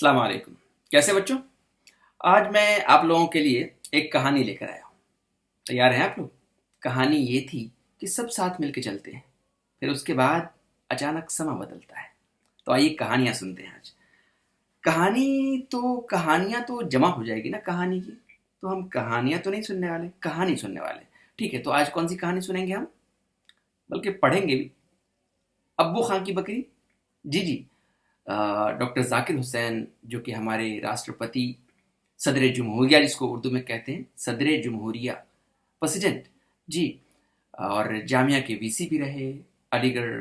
السلام علیکم. کیسے بچوں؟ آج میں آپ لوگوں کے لیے ایک کہانی لے کر آیا ہوں. تیار ہیں آپ لوگ؟ کہانی یہ تھی کہ سب ساتھ مل کے چلتے ہیں، پھر اس کے بعد اچانک سما بدلتا ہے. تو آئیے کہانیاں سنتے ہیں آج. کہانیاں تو جمع ہو جائے گی نا کہانی کی. تو ہم کہانیاں تو نہیں سننے والے، کہانی سننے والے. ٹھیک ہے، تو آج کون سی کہانی سنیں گے ہم؟ بلکہ پڑھیں گے بھی. ابو خان کی بکری. جی جی. ڈاکٹر ذاکر حسین جو کہ ہمارے راشٹرپتی، صدر جمہوریہ جس کو اردو میں کہتے ہیں، صدر جمہوریہ، پریزیڈنٹ. جی. اور جامعہ کے وی سی بھی رہے، علی گڑھ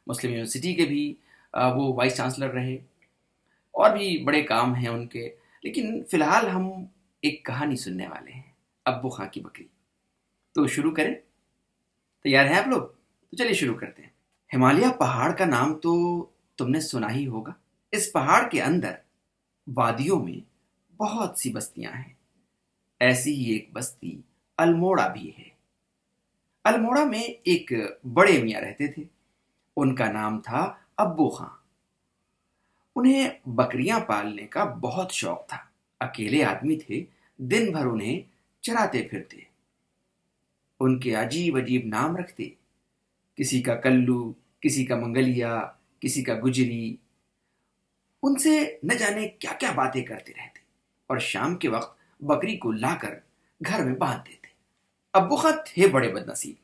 مسلم یونیورسٹی کے بھی وہ وائس چانسلر رہے، اور بھی بڑے کام ہیں ان کے. لیکن فی الحال ہم ایک کہانی سننے والے ہیں، ابو خان کی بکری. تو شروع کریں؟ تیار ہیں آپ لوگ؟ تو چلیے شروع کرتے ہیں. ہمالیہ پہاڑ کا نام تو تم نے سنا ہی ہوگا. اس پہاڑ کے اندر وادیوں میں بہت سی بستیاں ہیں. ایسی ہی ایک بستی الموڑا بھی ہے. الموڑا میں ایک بڑے میاں رہتے تھے. ان کا نام تھا ابو خان. انہیں بکریاں پالنے کا بہت شوق تھا. اکیلے آدمی تھے، دن بھر انہیں چراتے پھرتے. ان کے عجیب عجیب نام رکھتے، کسی کا کلو، کسی کا منگلیا، کسی کا گجری. ان سے نہ جانے کیا کیا باتیں کرتے رہتے، اور شام کے وقت بکری کو لا کر گھر میں باندھ دیتے. ابو خان تھے بڑے بد نصیب.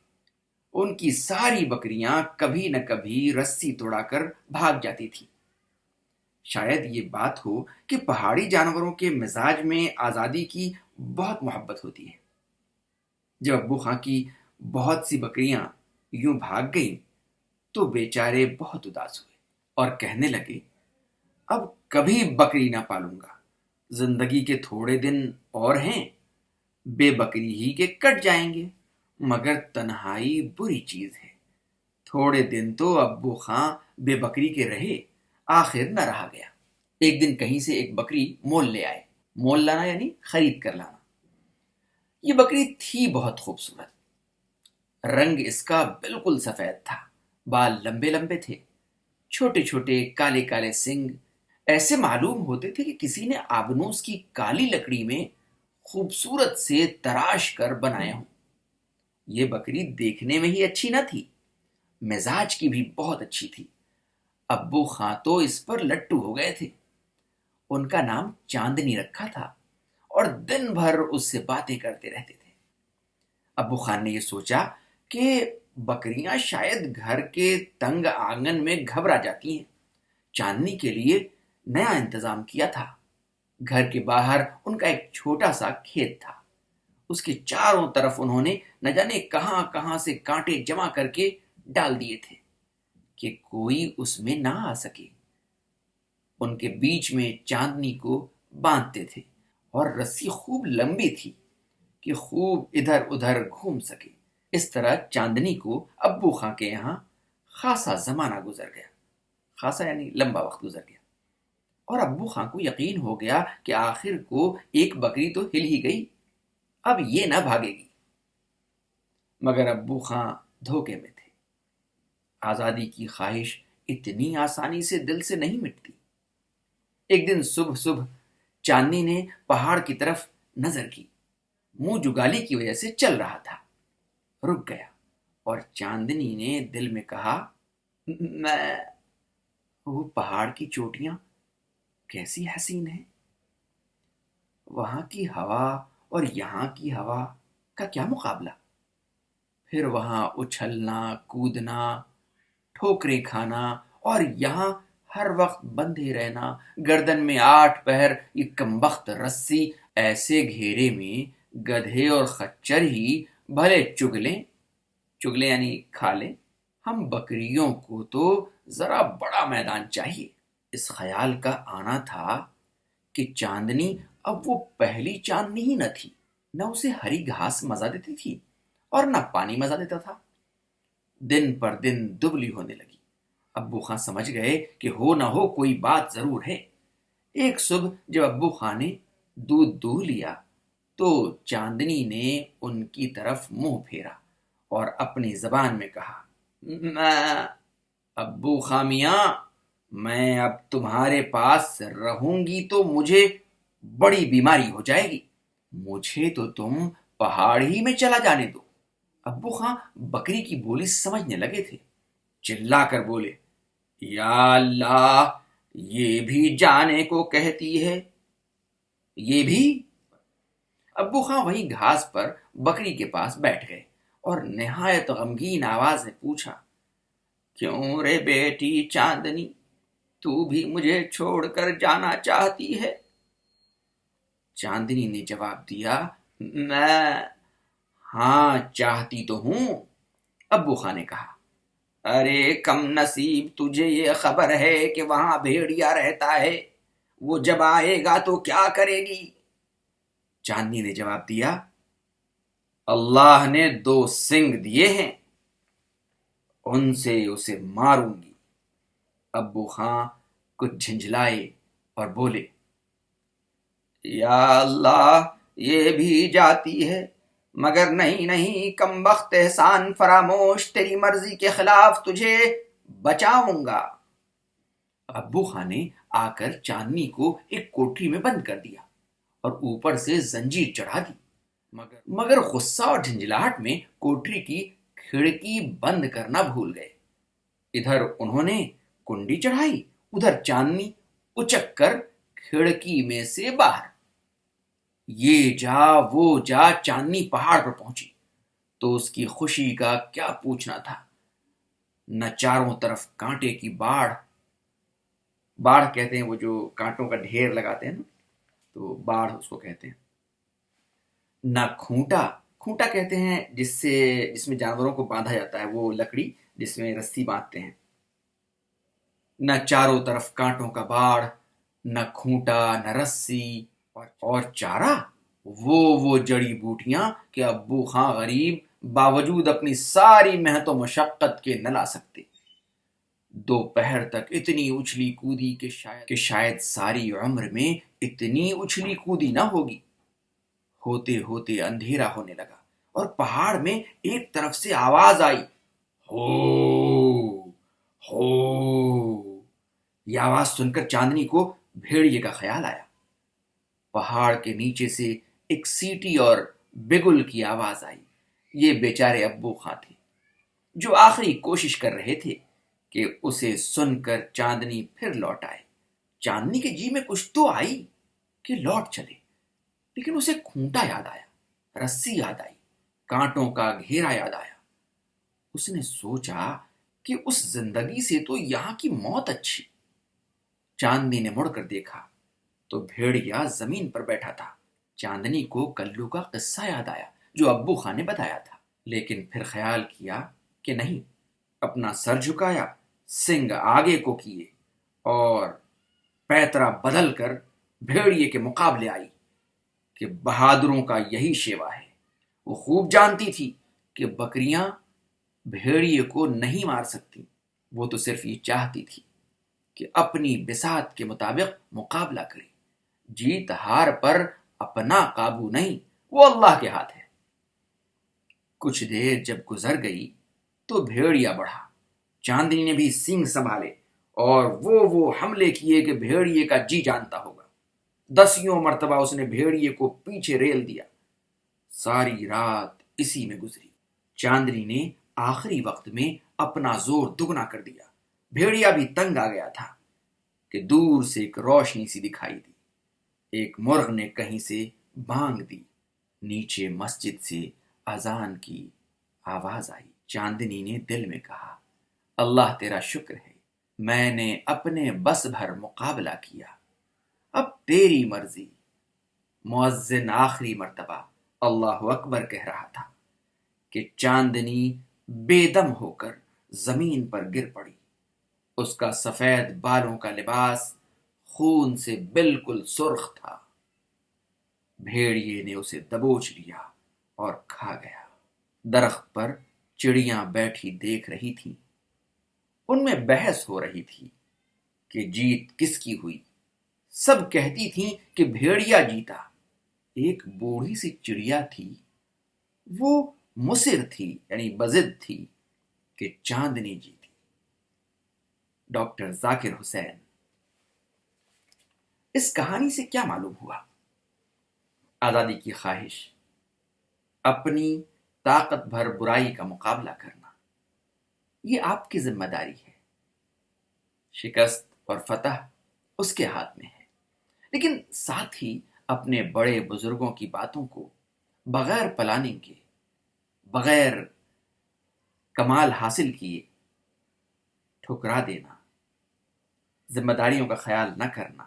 ان کی ساری بکریاں کبھی نہ کبھی رسی توڑا کر بھاگ جاتی تھی. شاید یہ بات ہو کہ پہاڑی جانوروں کے مزاج میں آزادی کی بہت محبت ہوتی ہے. جب ابو خان کی بہت سی بکریاں یوں بھاگ گئیں تو بیچارے بہت اداس ہوئے اور کہنے لگے، اب کبھی بکری نہ پالوں گا. زندگی کے تھوڑے دن اور ہیں، بے بکری ہی کے کٹ جائیں گے. مگر تنہائی بری چیز ہے. تھوڑے دن تو ابو خان بے بکری کے رہے، آخر نہ رہا گیا. ایک دن کہیں سے ایک بکری مول لے آئے. مول لانا یعنی خرید کر لانا. یہ بکری تھی بہت خوبصورت. رنگ اس کا بالکل سفید تھا، بال لمبے لمبے تھے، چھوٹے چھوٹے کالے کالے سنگ ایسے معلوم ہوتے تھے کہ کسی نے آبنوس کی کالی لکڑی میں خوبصورت سے تراش کر بنائے ہوں. یہ بکری دیکھنے میں ہی اچھی نہ تھی، مزاج کی بھی بہت اچھی تھی. ابو خان تو اس پر لٹو ہو گئے تھے. ان کا نام چاندنی رکھا تھا اور دن بھر اس سے باتیں کرتے رہتے تھے. ابو خان نے یہ سوچا کہ بکریاں شاید گھر کے تنگ آنگن میں گھبرا جاتی ہیں. چاندنی کے لیے نیا انتظام کیا تھا. گھر کے باہر ان کا ایک چھوٹا سا کھیت تھا. اس کے چاروں طرف انہوں نے نہ جانے کہاں کہاں سے کانٹے جمع کر کے ڈال دیے تھے کہ کوئی اس میں نہ آ سکے. ان کے بیچ میں چاندنی کو باندھتے تھے اور رسی خوب لمبی تھی کہ خوب ادھر ادھر گھوم سکے. اس طرح چاندنی کو ابو خان کے یہاں خاصا زمانہ گزر گیا. خاصا یعنی لمبا وقت گزر گیا. اور ابو خان کو یقین ہو گیا کہ آخر کو ایک بکری تو ہل ہی گئی، اب یہ نہ بھاگے گی. مگر ابو خان دھوکے میں تھے. آزادی کی خواہش اتنی آسانی سے دل سے نہیں مٹتی. ایک دن صبح صبح چاندنی نے پہاڑ کی طرف نظر کی. منہ جگالی کی وجہ سے چل رہا تھا. رک گیا اور چاندنی نے دل میں کہا، میں وہ پہاڑ کی چوٹیاں کیسی حسین ہیں، وہاں کی ہوا اور یہاں کی ہوا کا کیا مقابلہ. پھر وہاں اچھلنا کودنا، ٹھوکریں کھانا، اور یہاں ہر وقت بندھے رہنا، گردن میں 8 پہر یہ کمبخت رسی. ایسے گھیرے میں گدھے اور خچر ہی بھلے چگلیں. چگلیں یعنی کھا لیں. ہم بکریوں کو تو ذرا بڑا میدان چاہیے. اس خیال کا آنا تھا کہ چاندنی اب وہ پہلی چاندنی ہی نہ تھی. نہ اسے ہری گھاس مزہ دیتی تھی اور نہ پانی مزہ دیتا تھا. دن پر دن دبلی ہونے لگی. ابو خان سمجھ گئے کہ ہو نہ ہو کوئی بات ضرور ہے. ایک صبح جب ابو خان نے دودھ دوہ لیا تو چاندنی نے ان کی طرف منہ پھیرا اور اپنی زبان میں کہا، میں ابو خان میاں میں اب تمہارے پاس رہوں گی تو مجھے بڑی بیماری ہو جائے گی، مجھے تو تم پہاڑ ہی میں چلا جانے دو۔ ابو خان بکری کی بولی سمجھنے لگے تھے، چلا کر بولے، یا اللہ، یہ بھی جانے کو کہتی ہے، یہ بھی؟ ابو خان وہیں گھاس پر بکری کے پاس بیٹھ گئے اور نہایت غمگین آواز میں پوچھا، کیوں رے بیٹی چاندنی، تو بھی مجھے چھوڑ کر جانا چاہتی ہے؟ چاندنی نے جواب دیا، میں ہاں چاہتی تو ہوں۔ ابو خان نے کہا، ارے کم نصیب، تجھے یہ خبر ہے کہ وہاں بھیڑیا رہتا ہے، وہ جب آئے گا تو کیا کرے گی؟ چاندنی نے جواب دیا، اللہ نے 2 سنگ دیے ہیں، ان سے اسے ماروں گی۔ ابو خان کچھ جھنجھلائے اور بولے، یا اللہ، یہ بھی جاتی ہے، مگر نہیں نہیں، کم بخت احسان فراموش، تیری مرضی کے خلاف تجھے بچاؤں گا۔ ابو خان نے آ کر چاندنی کو ایک کوٹری میں بند کر دیا اور اوپر سے زنجیر چڑھا دی، مگر غصہ اور جھنجھلاہٹ میں کوٹری کی کھڑکی بند کرنا بھول گئے۔ ادھر انہوں نے کنڈی چڑھائی، ادھر چاندنی اچک کر کھڑکی میں سے باہر۔ یہ جا وہ جا، چاندنی پہاڑ پر پہنچی تو اس کی خوشی کا کیا پوچھنا تھا، نہ چاروں طرف کانٹے کی باڑھ، باڑھ کہتے ہیں وہ جو کانٹوں کا ڈھیر لگاتے ہیں نا، تو باڑھ اس کو کہتے ہیں، نہ کھونٹا، کھونٹا کہتے ہیں جس میں جانوروں کو باندھا جاتا ہے، وہ لکڑی جس میں رسی باندھتے ہیں، نہ چاروں طرف کانٹوں کا باڑ، نہ کھونٹا، نہ رسی، اور چارہ وہ جڑی بوٹیاں کہ ابو خان غریب باوجود اپنی ساری محنت و مشقت کے نہ لا سکتے۔ دوپہر تک اتنی اچھلی کودی کہ شاید ساری عمر میں اتنی اچھلی کودی نہ ہوگی۔ ہوتے ہوتے اندھیرا ہونے لگا اور پہاڑ میں ایک طرف سے آواز آئی، ہو ہو۔ یہ آواز سن کر چاندنی کو بھیڑیے کا خیال آیا۔ پہاڑ کے نیچے سے ایک سیٹی اور بگل کی آواز آئی۔ یہ بیچارے ابو خان تھے جو آخری کوشش کر رہے تھے کہ اسے سن کر چاندنی پھر لوٹ آئے۔ چاندنی کے جی میں کچھ تو آئی کہ لوٹ چلے، لیکن اسے کھونٹا یاد آیا، رسی یاد آئی، کانٹوں کا گھیرا یاد آیا۔ اس نے سوچا کہ اس زندگی سے تو یہاں کی موت اچھی۔ چاندنی نے مڑ کر دیکھا تو بھیڑیا زمین پر بیٹھا تھا۔ چاندنی کو کلو کا قصہ یاد آیا جو ابو خان نے بتایا تھا، لیکن پھر خیال کیا کہ نہیں، اپنا سر جھکایا، سنگ آگے کو کیے اور پیترا بدل کر بھیڑیے کے مقابلے آئی کہ بہادروں کا یہی شیوا ہے۔ وہ خوب جانتی تھی کہ بکریاں بھیڑیے کو نہیں مار سکتی، وہ تو صرف یہ چاہتی تھی کہ اپنی بساط کے مطابق مقابلہ کرے۔ جیت ہار پر اپنا قابو نہیں، وہ اللہ کے ہاتھ ہے۔ کچھ دیر جب گزر گئی تو بھیڑیا بڑھا۔ چاندنی نے بھی سینگ سنبھالے اور وہ حملے کیے کہ بھیڑیے کا جی جانتا ہوگا۔ 10 مرتبہ اس نے بھیڑیے کو پیچھے ریل دیا۔ ساری رات اسی میں گزری۔ چاندنی نے آخری وقت میں اپنا زور دگنا کر دیا۔ بھیڑیا بھی تنگ آ گیا تھا کہ دور سے ایک روشنی سی دکھائی دی۔ ایک مرغ نے کہیں سے بانگ دی، نیچے مسجد سے اذان کی آواز آئی۔ چاندنی نے دل میں کہا، اللہ تیرا شکر ہے، میں نے اپنے بس بھر مقابلہ کیا، اب تیری مرضی۔ مؤذن آخری مرتبہ اللہ اکبر کہہ رہا تھا کہ چاندنی بے دم ہو کر زمین پر گر پڑی۔ اس کا سفید بالوں کا لباس خون سے بالکل سرخ تھا۔ بھیڑیے نے اسے دبوچ لیا اور کھا گیا۔ درخت پر چڑیاں بیٹھی دیکھ رہی تھیں، ان میں بحث ہو رہی تھی کہ جیت کس کی ہوئی۔ سب کہتی تھیں کہ بھیڑیا جیتا۔ ایک بوڑھی سی چڑیا تھی، وہ مصر تھی، یعنی بضد تھی کہ چاندنی جیتی۔ ڈاکٹر ذاکر حسین۔ اس کہانی سے کیا معلوم ہوا؟ آزادی کی خواہش، اپنی طاقت بھر برائی کا مقابلہ کرنا، یہ آپ کی ذمہ داری ہے۔ شکست اور فتح اس کے ہاتھ میں ہے، لیکن ساتھ ہی اپنے بڑے بزرگوں کی باتوں کو بغیر پلاننگ کے، بغیر کمال حاصل کیے ٹھکرا دینا، ذمہ داریوں کا خیال نہ کرنا،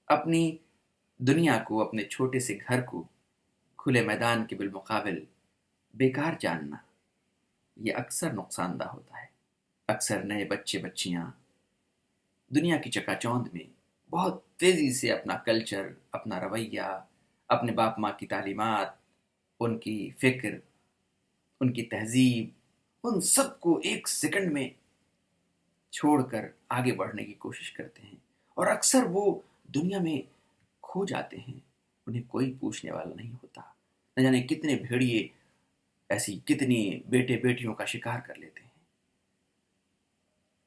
اپنی دنیا کو، اپنے چھوٹے سے گھر کو کھلے میدان کے بالمقابل بیکار جاننا، یہ اکثر نقصان دہ ہوتا ہے۔ اکثر نئے بچے بچیاں دنیا کی چکا چوند میں بہت تیزی سے اپنا کلچر، اپنا رویہ، اپنے باپ ماں کی تعلیمات، ان کی فکر، ان کی تہذیب، ان سب کو ایک سیکنڈ میں چھوڑ کر آگے بڑھنے کی کوشش کرتے ہیں، اور اکثر وہ دنیا میں کھو جاتے ہیں، انہیں کوئی پوچھنے والا نہیں ہوتا۔ نہ جانے کتنے بھیڑیے ایسی کتنی بیٹے بیٹیوں کا شکار کر لیتے ہیں۔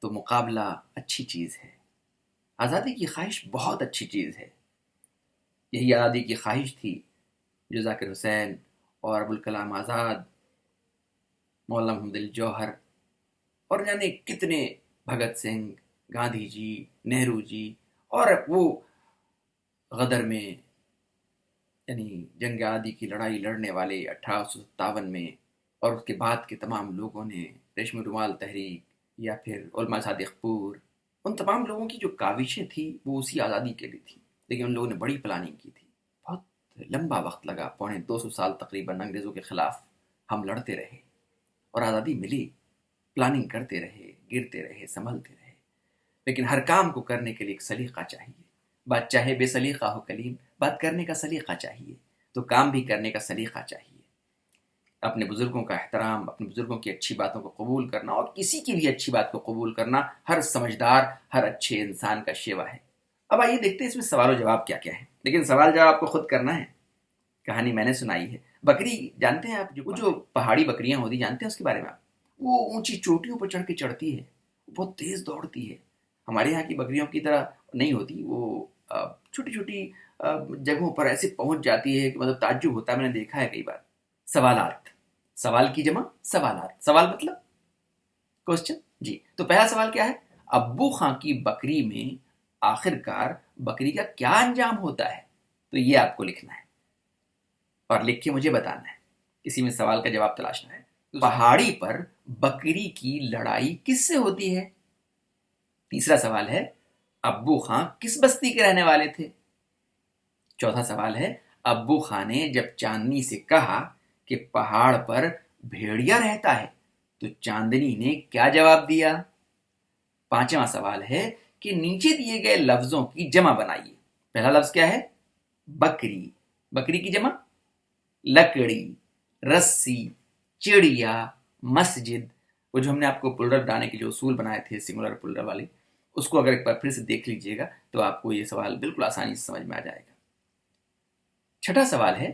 تو مقابلہ اچھی چیز ہے، آزادی کی خواہش بہت اچھی چیز ہے۔ یہی آزادی کی خواہش تھی جو ذاکر حسین اور ابوالکلام آزاد، مولانا محمد علی جوہر اور جانے کتنے بھگت سنگھ، گاندھی جی، نہرو جی، اور وہ غدر میں یعنی جنگ آزادی کی لڑائی لڑنے والے 1857 میں، اور اس کے بعد کے تمام لوگوں نے، ریشمی رومال تحریک یا پھر علماء صادق پور، ان تمام لوگوں کی جو کاوشیں تھیں وہ اسی آزادی کے لیے تھی، لیکن ان لوگوں نے بڑی پلاننگ کی تھی۔ بہت لمبا وقت لگا، 250 سال تقریباً انگریزوں کے خلاف ہم لڑتے رہے اور آزادی ملی، پلاننگ کرتے رہے، گرتے رہے، سنبھلتے رہے، لیکن ہر کام کو کرنے کے لیے ایک سلیقہ چاہیے۔ بات چاہے بے سلیقہ ہو کلیم، بات کرنے کا سلیقہ چاہیے، تو کام بھی کرنے کا سلیقہ چاہیے۔ اپنے بزرگوں کا احترام، اپنے بزرگوں کی اچھی باتوں کو قبول کرنا، اور کسی کی بھی اچھی بات کو قبول کرنا ہر سمجھدار، ہر اچھے انسان کا شیوا ہے۔ اب آئیے دیکھتے ہیں اس میں سوال و جواب کیا کیا ہے، لیکن سوال جواب آپ کو خود کرنا ہے۔ کہانی میں نے سنائی ہے۔ بکری جانتے ہیں آپ، جو پہاڑی بکریاں ہوتی، جانتے ہیں اس کے بارے میں آپ؟ وہ اونچی چوٹیوں پر چڑھ کے چڑھتی ہے، بہت تیز دوڑتی ہے۔ ہمارے یہاں کی بکریوں کی طرح نہیں ہوتی، وہ چھوٹی چھوٹی جگہوں پر ایسے پہنچ جاتی ہے کہ مطلب تعجب ہوتا ہے، میں نے دیکھا ہے کئی بار۔ سوالات، سوال کی جمع سوالات، سوال مطلب کوشچن۔ جی، تو پہلا سوال کیا ہے؟ ابو خاں کی بکری میں آخر کار بکری کا کیا انجام ہوتا ہے؟ تو یہ آپ کو لکھنا ہے اور لکھ کے مجھے بتانا ہے، کسی میں سوال کا جواب تلاشنا ہے۔ پہاڑی پر بکری کی لڑائی کس سے ہوتی ہے؟ تیسرا سوال ہے ابو خاں کس بستی کے رہنے والے تھے؟ چوتھا سوال ہے ابو خاں نے جب چاندنی سے کہا کہ پہاڑ پر بھیڑیا رہتا ہے تو چاندنی نے کیا جواب دیا؟ پانچواں سوال ہے کہ نیچے دیے گئے لفظوں کی جمع بنائیے۔ پہلا لفظ کیا ہے؟ بکری، بکری کی جمع لکڑی، رسی، چڑیا، مسجد۔ وہ جو ہم نے آپ کو پلرل بنانے کے جو اصول بنائے تھے سنگولر پلرل والے، اس کو اگر ایک بار پھر سے دیکھ لیجئے گا تو آپ کو یہ سوال بالکل آسانی سے سمجھ میں آ جائے گا۔ چھٹا سوال ہے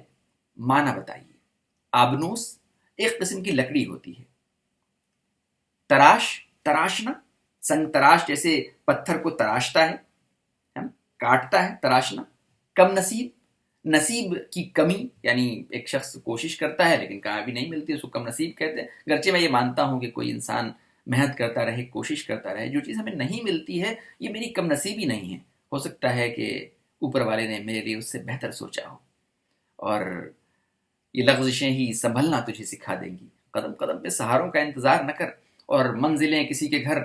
معنی بتائیے۔ آبنوس ایک قسم کی لکڑی ہوتی ہے۔ تراش، تراشنا، سنگ تراش جیسے پتھر کو تراشتا ہے، کاٹتا ہے، تراشنا۔ کم نصیب، نصیب کی کمی، یعنی ایک شخص کوشش کرتا ہے لیکن کامیابی نہیں ملتی، اس کو کم نصیب کہتے ہیں۔ گرچہ میں یہ مانتا ہوں کہ کوئی انسان محنت کرتا رہے، کوشش کرتا رہے، جو چیز ہمیں نہیں ملتی ہے یہ میری کم نصیبی نہیں ہے، ہو سکتا ہے کہ اوپر والے نے میرے لیے اس سے بہتر سوچا ہو، اور یہ لغزشیں ہی سنبھلنا تجھے سکھا دیں گی۔ قدم قدم پہ سہاروں کا انتظار نہ کر، اور منزلیں کسی کے گھر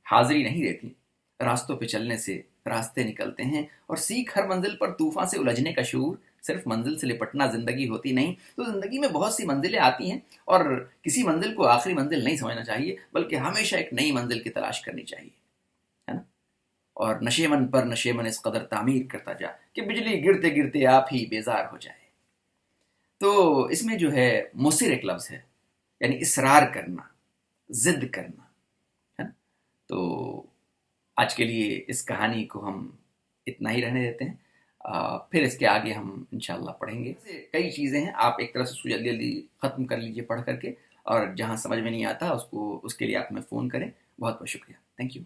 حاضری نہیں دیتی، راستوں پہ چلنے سے راستے نکلتے ہیں، اور سیکھ ہر منزل پر طوفان سے الجھنے کا شعور۔ صرف منزل سے لپٹنا زندگی ہوتی نہیں، تو زندگی میں بہت سی منزلیں آتی ہیں، اور کسی منزل کو آخری منزل نہیں سمجھنا چاہیے، بلکہ ہمیشہ ایک نئی منزل کی تلاش کرنی چاہیے، ہے نا؟ اور نشیمن پر نشیمن اس قدر تعمیر کرتا جا کہ بجلی گرتے گرتے آپ ہی بیزار ہو جائے۔ تو اس میں جو ہے مصر ایک لفظ ہے، یعنی اصرار کرنا، ضد کرنا، ہے نا؟ تو آج کے لیے اس کہانی کو ہم اتنا ہی رہنے دیتے ہیں، پھر اس کے آگے ہم انشاءاللہ پڑھیں گے۔ کئی چیزیں ہیں، آپ ایک طرح سے جلدی جلدی ختم کر لیجئے پڑھ کر کے، اور جہاں سمجھ میں نہیں آتا اس کے لیے آپ ہمیں فون کریں۔ بہت بہت شکریہ، تھینک یو۔